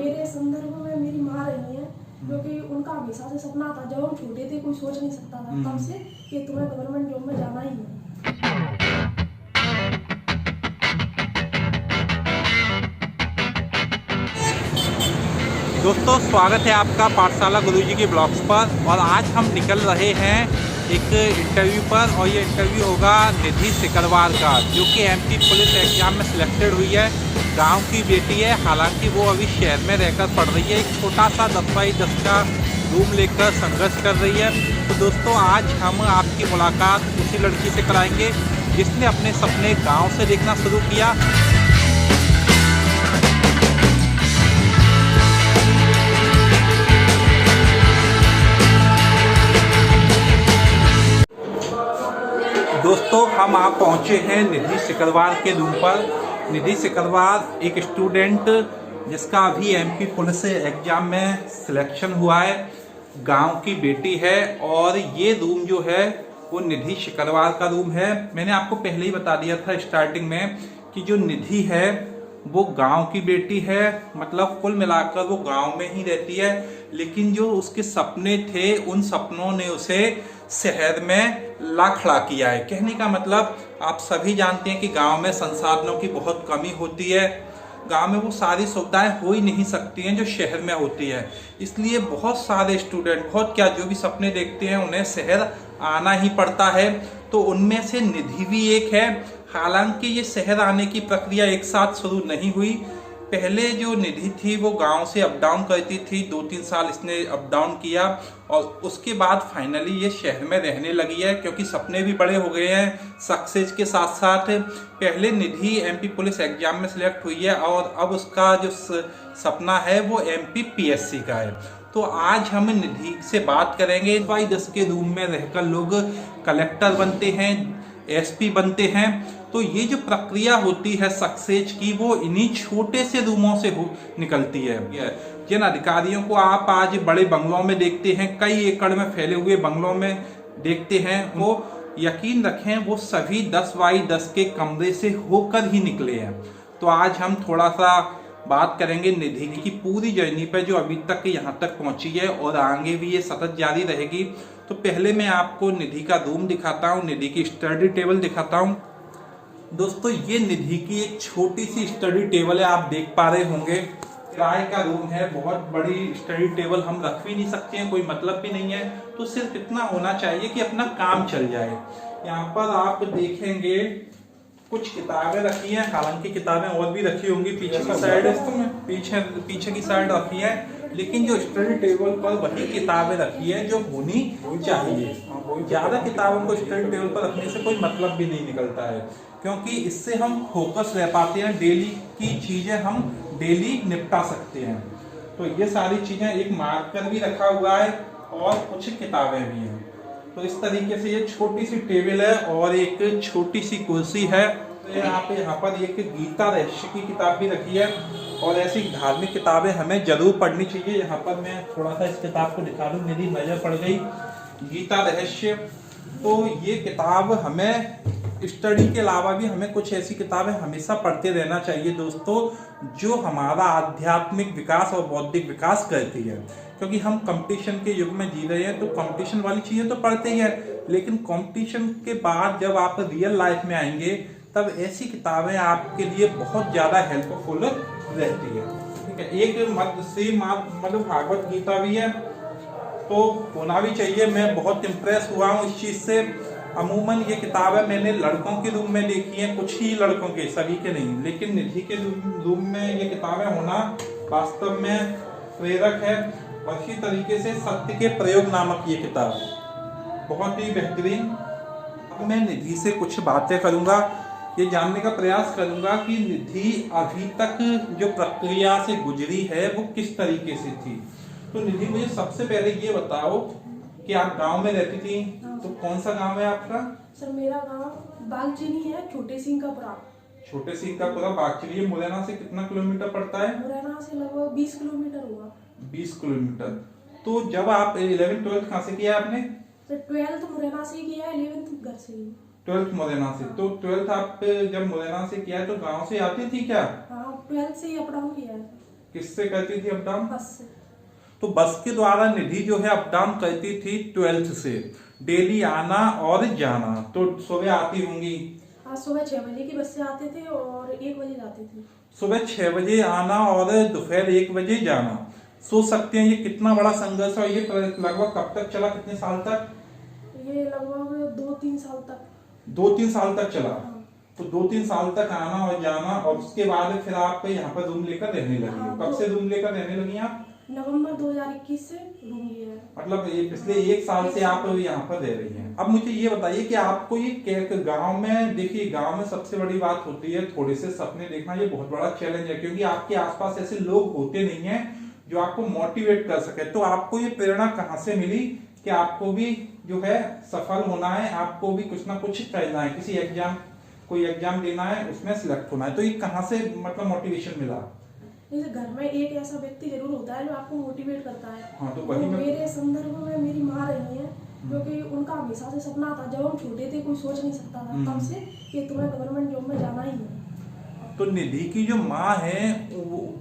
मेरे संदर्भ में मेरी माँ रही है, क्योंकि उनका हमेशा से सपना था, जब हम छोटे थे कोई सोच नहीं सकता था तब से कि तुम्हें गवर्नमेंट जॉब में जाना ही है। दोस्तों, स्वागत है आपका पाठशाला गुरुजी के ब्लॉग्स पर। और आज हम निकल रहे हैं एक इंटरव्यू पर, और ये इंटरव्यू होगा निधि सिकरवार का, जो कि एमपी पुलिस एग्जाम में सिलेक्टेड हुई है। गांव की बेटी है, हालांकि वो अभी शहर में रहकर पढ़ रही है। एक छोटा सा 10x10 का रूम लेकर संघर्ष कर रही है। तो दोस्तों, आज हम आपकी मुलाकात उसी लड़की से कराएंगे जिसने अपने सपने गाँव से देखना शुरू किया। दोस्तों, हम आप पहुंचे हैं निधि सिकरवार के रूम पर। निधि सिकरवार एक स्टूडेंट जिसका अभी एमपी पुलिस एग्जाम में सिलेक्शन हुआ है, गांव की बेटी है। और ये रूम जो है वो निधि सिकरवार का रूम है। मैंने आपको पहले ही बता दिया था स्टार्टिंग में कि जो निधि है वो गांव की बेटी है, मतलब कुल मिलाकर वो गांव में ही रहती है। लेकिन जो उसके सपने थे, उन सपनों ने उसे शहर में ला खड़ा किया है। कहने का मतलब, आप सभी जानते हैं कि गांव में संसाधनों की बहुत कमी होती है। गांव में वो सारी सुविधाएं हो ही नहीं सकती हैं जो शहर में होती है। इसलिए बहुत सारे स्टूडेंट, बहुत क्या, जो भी सपने देखते हैं उन्हें शहर आना ही पड़ता है। तो उनमें से निधि भी एक है। हालांकि ये शहर आने की प्रक्रिया एक साथ शुरू नहीं हुई। पहले जो निधि थी वो गांव से अप डाउन करती थी, 2-3 साल इसने अप डाउन किया, और उसके बाद फाइनली ये शहर में रहने लगी है, क्योंकि सपने भी बड़े हो गए हैं सक्सेस के साथ साथ। पहले निधि एमपी पुलिस एग्जाम में सिलेक्ट हुई है, और अब उसका जो सपना है वो एमपी पीएससी का है। तो आज हम निधि से बात करेंगे। 10 के रूम में रहकर लोग कलेक्टर बनते हैं, एसपी बनते हैं। तो ये जो प्रक्रिया होती है सक्सेस की, वो इन्हीं छोटे से रूमों से निकलती है। जिन अधिकारियों को आप आज बड़े बंगलों में देखते हैं, कई एकड़ में फैले हुए बंगलों में देखते हैं, वो यकीन रखें वो सभी 10x10 के कमरे से होकर ही निकले हैं। तो आज हम थोड़ा सा बात करेंगे निधि की पूरी जर्नी पर, जो अभी तक यहाँ तक पहुंची है और आगे भी ये सतत जारी रहेगी। तो पहले मैं आपको निधि का रूम दिखाता हूँ, निधि की स्टडी टेबल दिखाता हूँ। दोस्तों, ये निधि की एक छोटी सी स्टडी टेबल है, आप देख पा रहे होंगे। किराए का रूम है, बहुत बड़ी स्टडी टेबल हम रख भी नहीं सकते हैं, कोई मतलब भी नहीं है। तो सिर्फ इतना होना चाहिए कि अपना काम चल जाए। यहाँ पर आप देखेंगे कुछ किताबें रखी हैं, हालांकि किताबें और भी रखी होंगी पीछे की साइड, पीछे की साइड रखी है, लेकिन जो स्टडी टेबल पर वही किताबें रखी है जो होनी चाहिए। ज्यादा किताबों को स्टडी टेबल पर रखने से कोई मतलब भी नहीं निकलता है, क्योंकि इससे हम फोकस रह पाते हैं, डेली की चीजें हम डेली निपटा सकते हैं। तो ये सारी चीजें, एक मार्कर भी रखा हुआ है और कुछ किताबें भी हैं। तो इस तरीके से ये छोटी सी टेबल है और एक छोटी सी कुर्सी है। तो यहाँ पर एक गीता रहस्य की किताब भी रखी है, और ऐसी धार्मिक किताबें हमें जरूर पढ़नी चाहिए। यहाँ पर मैं थोड़ा सा इस किताब को दिखा दूं, मेरी नजर पड़ गई गीता रहस्य। तो ये किताब हमें स्टडी के अलावा भी हमें कुछ ऐसी किताबें हमेशा पढ़ते रहना चाहिए दोस्तों, जो हमारा आध्यात्मिक विकास और बौद्धिक विकास करती है। क्योंकि हम कंपटीशन के युग में जी रहे हैं, तो कंपटीशन वाली चीजें तो पढ़ते ही हैं, लेकिन कंपटीशन के बाद जब आप रियल लाइफ में आएंगे, तब ऐसी किताबें आपके लिए बहुत ज्यादा हेल्पफुल रहती है। ठीक है, एक मतलब भागवत गीता भी है, तो होना भी चाहिए। मैं बहुत इम्प्रेस हुआ हूँ इस चीज से। अमूमन ये किताबें मैंने लड़कों के रूम में देखी हैं, कुछ ही लड़कों के, सभी के नहीं, लेकिन निधि के रूम में ये किताबें होना वास्तव में प्रेरक है। और इसी तरीके से सत्य के प्रयोग नामक ये किताब बहुत ही बेहतरीन। अब मैं निधि से कुछ बातें करूंगा, ये जानने का प्रयास करूंगा कि निधि अभी तक जो प्रक्रिया से गुजरी है वो किस तरीके से थी। तो निधि, मुझे सबसे पहले ये बताओ कि आप गांव में रहती थी, तो कौन सा गांव है आपका? सर, मेरा गांव बागचीनी है, छोटे सिंहपुरा। छोटे सिंहपुरा बागचीनी मुरैना से कितना किलोमीटर पड़ता है? मुरैना से लगभग 20 किलोमीटर होगा। 20 किलोमीटर। तो जब आप 11th-12th कहाँ से किया आपने? सर, 12th मुरैना से किया है, 11th घर से ही। 12th मुरैना से। तो 12th आप जब मुरैना से किया है तो गांव से आती थी क्या? हाँ, 12th से ही अप डाउन किया है। किससे करती थी अप डाउन? बस से। तो बस के द्वारा निधि जो है अप डाउन करती थी 12th से, डेली आना और जाना। तो सुबह आती होंगी? हाँ, सुबह 6 बजे की बस से आते थे और 1 बजे जाते थे। सुबह 6 बजे आना और दोपहर 1 बजे जाना। सोच सकते हैं ये कितना बड़ा संघर्ष है। ये लगभग कब तक चला, कितने साल तक? ये लगभग 2-3 साल तक। 2-3 साल तक चला। हाँ। तो 2-3 साल तक आना और जाना, और उसके बाद फिर आप यहाँ पर रूम लेकर रहने लगी। हाँ, कब से रूम लेकर रहने लगी आप? नवंबर 2021 से रूम लिया है। मतलब ये पिछले 1 साल से आप यहाँ पर रह रही हैं। अब मुझे ये बताइए कि आपको ये गांव में, देखिए गांव में सबसे बड़ी बात होती है थोड़े से सपने देखना। ये बहुत बड़ा चैलेंज है, क्योंकि आपके आसपास ऐसे लोग होते नहीं हैं जो आपको मोटिवेट कर सके। तो आपको ये प्रेरणा कहाँ से मिली कि आपको भी जो है सफल होना है, आपको भी कुछ ना कुछ करना है, किसी एग्जाम, कोई एग्जाम देना है, उसमें सिलेक्ट होना है? तो ये कहाँ से मतलब मोटिवेशन मिला? जैसे घर में एक ऐसा व्यक्ति जरूर होता है जो आपको मोटिवेट करता है। हाँ, तो वही मेरे संदर्भ में मेरी माँ रही है, क्योंकि उनका हमेशा से सपना था, जब हम छोटे थे कोई सोच नहीं सकता था तब से कि तुम्हें गवर्नमेंट जॉब में जाना ही है। तो निधि की जो माँ है,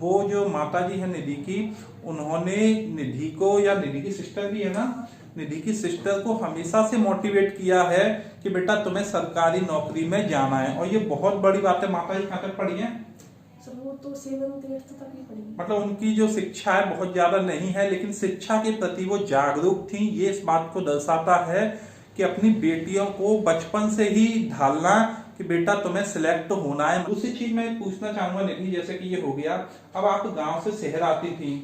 वो जो माता जी है निधि की, उन्होंने निधि को, या निधि की सिस्टर भी है ना, निधि की सिस्टर को हमेशा से मोटिवेट किया है कि बेटा तुम्हें सरकारी नौकरी में जाना है। और ये बहुत बड़ी बात है। माता जी कहाँ तक पढ़ी है? सर वो तो 7th 8th तक ही पढ़ी। मतलब उनकी जो शिक्षा है बहुत ज्यादा नहीं है, लेकिन शिक्षा के प्रति वो जागरूक थी। ये इस बात को दर्शाता है कि अपनी बेटियों को बचपन से ही ढालना कि बेटा तुम्हें सिलेक्ट होना है। दूसरी चीज मैं पूछना चाहूंगा निधि, जैसे कि ये हो गया, अब आप गांव से शहर आती थी,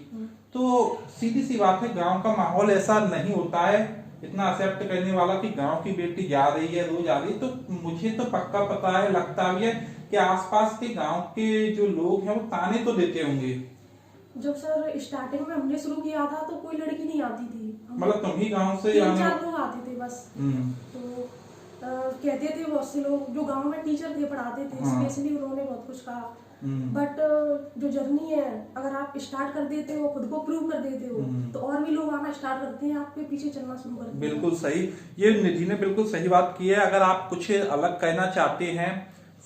तो सीधी सी बात है गांव का माहौल ऐसा नहीं होता है इतना एक्सेप्ट करने वाला कि गांव की बेटी जा रही है, रोज आ रही है। तो मुझे तो पक्का पता है, लगता भी है कि आसपास के गांव के जो लोग हैं वो ताने तो देते होंगे। जब सर स्टार्टिंग में हमने शुरू किया था तो कोई लड़की नहीं आती थी। मतलब तुम ही गांव से? 3-4 लोग आते थे बस। तो कहते थे बहुत से लोग जो गांव में टीचर थे, पढ़ाते थे, स्पेशली उन्होंने बहुत कुछ कहा। बट जो जर्नी है, अगर आप स्टार्ट कर देते हो, खुद को प्रूव कर देते हो, तो और भी लोग आना स्टार्ट करते हैं, आपके पीछे चलना शुरू करते हैं। बिल्कुल सही, ये निधि ने बिल्कुल सही बात की है। अगर आप कुछ अलग कहना चाहते हैं,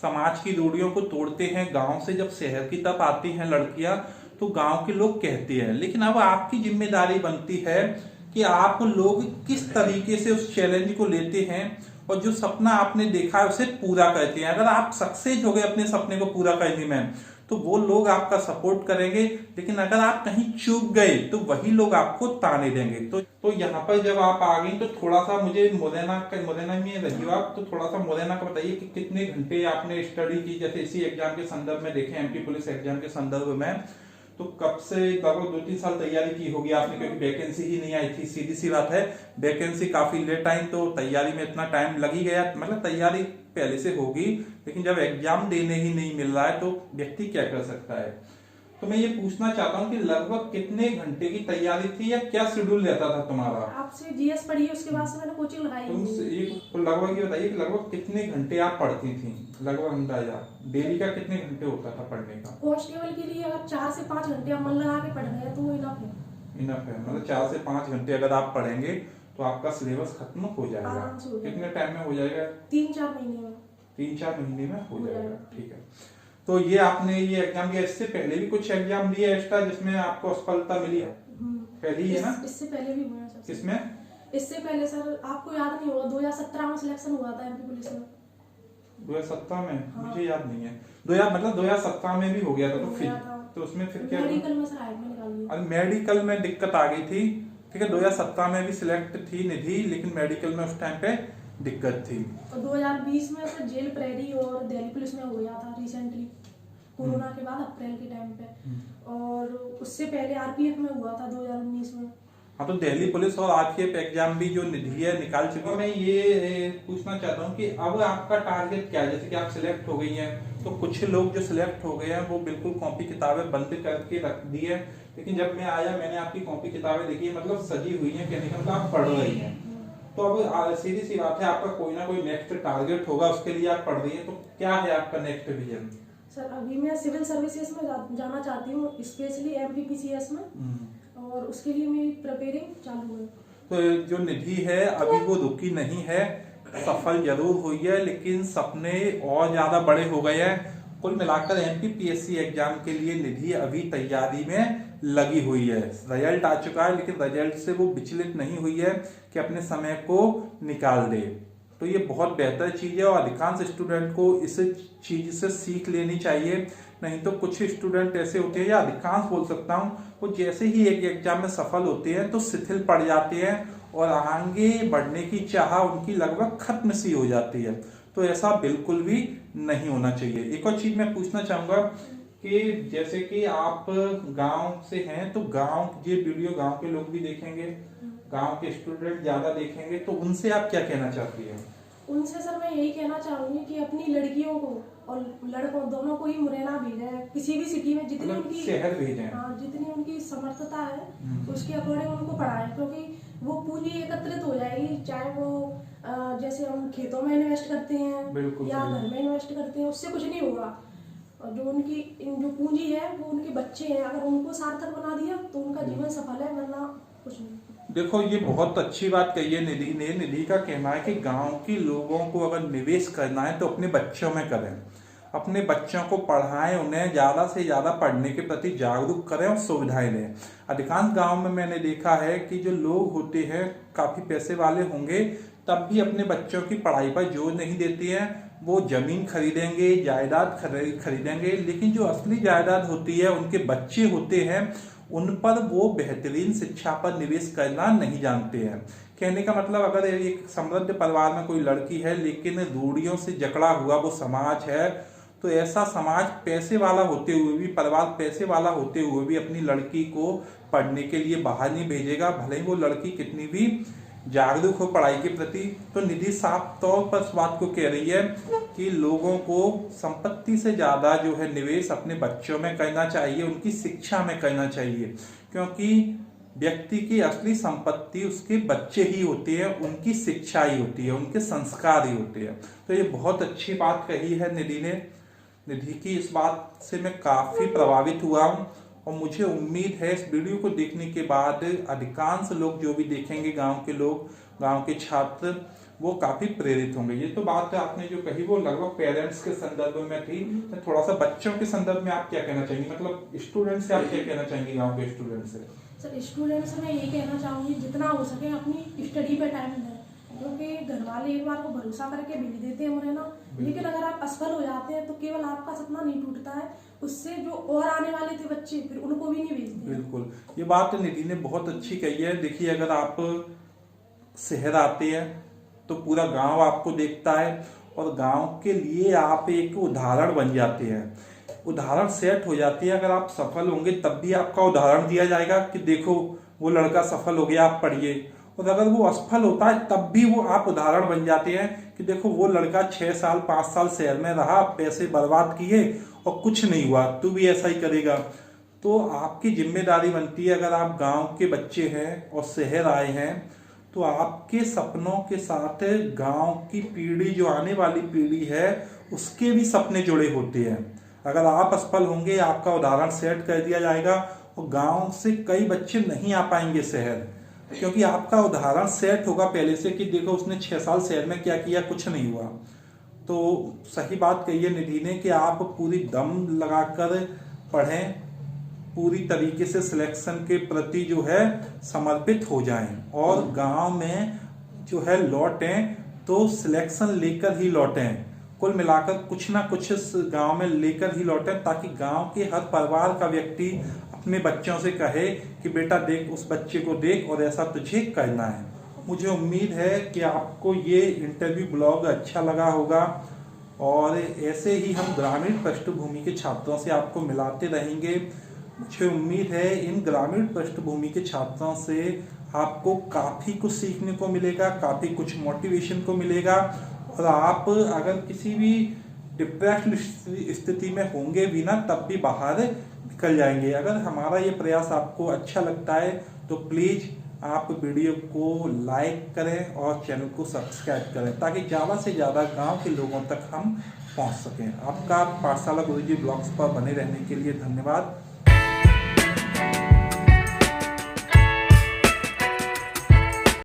समाज की रूढ़ियों को तोड़ते हैं, गांव से जब शहर की तरफ आती हैं लड़कियां, तो गांव के लोग कहते हैं, लेकिन अब आपकी जिम्मेदारी बनती है कि आप लोग किस तरीके से उस चैलेंज को लेते हैं और जो सपना आपने देखा है उसे पूरा करते हैं। अगर आप सक्सेस हो गए अपने सपने को पूरा करने में, तो वो लोग आपका सपोर्ट करेंगे, लेकिन अगर आप कहीं चूक गए तो वही लोग आपको ताने देंगे। तो यहाँ पर जब आप आ गई, तो थोड़ा सा मुझे मुरैना में रही हो आप, तो थोड़ा सा मुरैना का बताइए कि कितने घंटे आपने स्टडी की, जैसे इसी एग्जाम के संदर्भ में देखें, एमपी पुलिस एग्जाम के संदर्भ में, तो कब से लगभग 2-3 साल तैयारी की होगी आपने, क्योंकि वैकेंसी ही नहीं आई थी। सीधी सी बात है, वैकेंसी काफी लेट आई, तो तैयारी में इतना टाइम लग ही गया। मतलब तैयारी पहले से होगी, लेकिन जब एग्जाम देने ही नहीं मिल रहा है तो व्यक्ति क्या कर सकता है। तो मैं ये पूछना चाहता हूँ कि लगभग कितने घंटे की तैयारी थी, या क्या शेड्यूल रहता था तुम्हारा? आपसे जीएस पढ़ी है, उसके बाद से मैंने कोचिंग लगाई। तो लगभग ये बताइए कि लगभग कितने घंटे आप पढ़ती थी, लगभग अंदाजा डेली का कितने घंटे होता था पढ़ने का? कांस्टेबल के लिए अगर 4 से 5 घंटे आप मन लगा के पढ़ रहे हैं तो वो इनफ है। इनफ है, मतलब 4 से 5 घंटे अगर आप पढ़ेंगे तो आपका सिलेबस खत्म हो जाएगा। कितने टाइम में हो जाएगा? 3-4 महीने में। 3-4 महीने में हो जाएगा, ठीक है। तो ये आपने ये एग्जाम दिया, इससे पहले भी कुछ एग्जाम दिया एक्स्ट्रा जिसमें आपको सफलता मिली है? पहले ही है ना? इससे पहले भी हुआ है। किसमें? इससे पहले सर आपको याद नहीं होगा, 2017 में सिलेक्शन हुआ था एमपी पुलिस में। 2017 में? हाँ। मुझे याद नहीं है। 2017 में भी हो गया था, तो फिर तो उसमें फिर क्या? मेडिकल में सर में निकाल दिया। अरे मेडिकल में दिक्कत आ गई थी, ठीक है। 2017 में भी सिलेक्ट थी निधि, लेकिन मेडिकल में उस टाइम पे दिक्कत थी। तो 2020 में सर जेल प्रेरी और दिल्ली पुलिस में हो गया था रिसेंटली, कोरोना के बाद अप्रैल के टाइम पे। और उससे पहले आरपीएफ में हुआ था 2019 में। हाँ, तो दिल्ली पुलिस और आरपीएफ एग्जाम भी जो निधि है निकाल चुकी है। मैं ये पूछना चाहता हूँ कि अब आपका टारगेट क्या है? जैसे कि आप सिलेक्ट हो गई हैं, तो कुछ लोग जो सिलेक्ट हो गए हैं वो बिल्कुल कॉपी किताबें बंद करके रख दी है, लेकिन जब मैं आया मैंने आपकी कॉपी किताबें देखी, मतलब सजी हुई है, कहने का मतलब आप पढ़ रही हैं। तो अब सीधी सी बात है, आपका कोई ना कोई नेक्स्ट टारगेट होगा, उसके लिए आप पढ़ रही हैं। तो क्या है आपका नेक्स्ट विजन? सर अभी मैं सिविल सर्विसेज में जाना चाहती हूँ, स्पेशली एमपीपीसीएस में, और उसके लिए मेरी प्रिपेयरिंग चालू है। तो जो निधि है अभी वो रुकी नहीं है, सफल जरूर हुई है, लेकिन सपने और ज्यादा बड़े हो गए हैं। कुल मिलाकर एमपीपीएससी एग्जाम के लिए निधि अभी तैयारी में लगी हुई है। रिजल्ट आ चुका है, लेकिन रिजल्ट से वो विचलित नहीं हुई है कि अपने समय को निकाल दे। तो ये बहुत बेहतर चीज है और अधिकांश स्टूडेंट को इस चीज से सीख लेनी चाहिए। नहीं तो कुछ स्टूडेंट ऐसे होते हैं, या अधिकांश बोल सकता हूँ, वो जैसे ही एक एग्जाम में सफल होते हैं तो शिथिल पड़ जाते हैं और आगे बढ़ने की चाह उनकी लगभग खत्म सी हो जाती है। तो ऐसा बिल्कुल भी नहीं होना चाहिए। एक और चीज मैं पूछना चाहूंगा कि जैसे कि आप गांव से हैं, तो गांव ये वीडियो गांव के लोग भी देखेंगे, गांव के स्टूडेंट ज्यादा देखेंगे, तो उनसे आप क्या कहना चाहती हैं? उनसे सर मैं यही कहना चाहूंगी कि अपनी लड़कियों को और लड़कों दोनों को ही मुरैना भेजें, किसी भी सिटी में जितनी उनकी शहर भेजें, हाँ जितनी उनकी समर्थता है उसके अकॉर्डिंग उनको पढ़ाएं, क्योंकि वो पूंजी एकत्रित हो जाएगी। चाहे वो जैसे हम खेतों में इन्वेस्ट करते हैं या घर में इन्वेस्ट करते हैं, उससे कुछ नहीं होगा। और जो उनकी जो पूंजी है वो उनके बच्चे हैं, अगर उनको सार्थक बना दिया तो उनका जीवन सफल है, वरना कुछ नहीं। देखो ये बहुत अच्छी बात कही है निधि ने। निधि का कहना है कि गांव के लोगों को अगर निवेश करना है तो अपने बच्चों में करें, अपने बच्चों को पढ़ाएं, उन्हें ज्यादा से ज्यादा पढ़ने के प्रति जागरूक करें और सुविधाएं दें। अधिकांश गांव में मैंने देखा है कि जो लोग होते हैं काफी पैसे वाले होंगे, तब भी अपने बच्चों की पढ़ाई पर जोर नहीं देते हैं। वो जमीन खरीदेंगे, जायदाद खरीदेंगे, लेकिन जो असली जायदाद होती है, उनके बच्चे होते हैं, उन पर वो बेहतरीन शिक्षा पर निवेश करना नहीं जानते हैं। कहने का मतलब, अगर एक समृद्ध परिवार में कोई लड़की है लेकिन रूढ़ियों से जकड़ा हुआ वो समाज है, तो ऐसा समाज पैसे वाला होते हुए भी, परिवार पैसे वाला होते हुए भी अपनी लड़की को पढ़ने के लिए बाहर नहीं भेजेगा, भले ही वो लड़की कितनी भी जागरूक हो पढ़ाई के प्रति। तो निधि साफ तौर पर इस बात को कह रही है कि लोगों को संपत्ति से ज्यादा जो है निवेश अपने बच्चों में करना चाहिए, उनकी शिक्षा में करना चाहिए, क्योंकि व्यक्ति की असली संपत्ति उसके बच्चे ही होते हैं, उनकी शिक्षा ही होती है, उनके संस्कार ही होते हैं। तो ये बहुत अच्छी बात कही है निधि ने। निधि की इस बात से मैं काफी प्रभावित हुआ हूँ और मुझे उम्मीद है इस वीडियो को देखने के बाद अधिकांश लोग जो भी देखेंगे, गांव के लोग, गांव के छात्र, वो काफी प्रेरित होंगे। ये तो बात आपने जो कही वो लगभग पेरेंट्स के संदर्भ में थी। तो थोड़ा सा बच्चों के संदर्भ में आप क्या कहना चाहेंगे, मतलब स्टूडेंट से आप क्या कहना चाहेंगे, गाँव के स्टूडेंट से? सर स्टूडेंट से मैं यही कहना चाहूंगी, जितना हो सके अपनी स्टडी पे टाइम दें, क्योंकि घर वाले एक बार को भरोसा करके भेज देते हैं मुरैना, लेकिन अगर आप असफल हो जाते हैं तो केवल आपका सपना नहीं टूटता है, उससे जो और आने वाले थे बच्चे फिर उनको भी नहीं भेजते। बिल्कुल, ये बात निधि ने बहुत अच्छी कही है। देखिए, अगर आप शहर आते हैं तो पूरा गांव आपको देखता है और गांव के लिए आप एक उदाहरण बन जाते हैं, उदाहरण सेट हो जाती है। अगर आप सफल होंगे तब भी आपका उदाहरण दिया जाएगा कि देखो वो लड़का सफल हो गया, आप पढ़िए। और अगर वो असफल होता है तब भी वो आप उदाहरण बन जाते हैं कि देखो वो लड़का 6 साल 5 साल शहर में रहा, पैसे बर्बाद किए और कुछ नहीं हुआ, तू भी ऐसा ही करेगा। तो आपकी जिम्मेदारी बनती है, अगर आप गांव के बच्चे हैं और शहर आए हैं, तो आपके सपनों के साथ गांव की पीढ़ी, जो आने वाली पीढ़ी है, उसके भी सपने जुड़े होते हैं। अगर आप असफल होंगे, आपका उदाहरण सेट कर दिया जाएगा और गांव से कई बच्चे नहीं आ पाएंगे शहर, क्योंकि आपका उदाहरण सेट होगा पहले से कि देखो उसने 6 साल शहर में क्या किया, कुछ नहीं हुआ। तो सही बात कही है निधि ने कि आप पूरी दम लगाकर पढ़ें, पूरी तरीके से सिलेक्शन के प्रति जो है समर्पित हो जाएं और गांव में जो है लौटें तो सिलेक्शन लेकर ही लौटें। कुल मिलाकर कुछ ना कुछ इस गांव में लेकर ही लौटें, ताकि गांव के हर परिवार का व्यक्ति अपने बच्चों से कहे कि बेटा देख, उस बच्चे को देख और ऐसा तुझे करना है। मुझे उम्मीद है कि आपको ये इंटरव्यू ब्लॉग अच्छा लगा होगा और ऐसे ही हम ग्रामीण पृष्ठभूमि के छात्रों से आपको मिलाते रहेंगे। मुझे उम्मीद है इन ग्रामीण पृष्ठभूमि के छात्रों से आपको काफ़ी कुछ सीखने को मिलेगा, काफ़ी कुछ मोटिवेशन को मिलेगा और आप अगर किसी भी डिप्रेस्ड स्थिति में होंगे भी ना, तब भी बाहर निकल जाएंगे। अगर हमारा ये प्रयास आपको अच्छा लगता है तो प्लीज़ आप वीडियो को लाइक करें और चैनल को सब्सक्राइब करें, ताकि ज़्यादा से ज़्यादा गांव के लोगों तक हम पहुंच सकें। आपका पाठशाला गुरुजी ब्लॉग्स पर बने रहने के लिए धन्यवाद।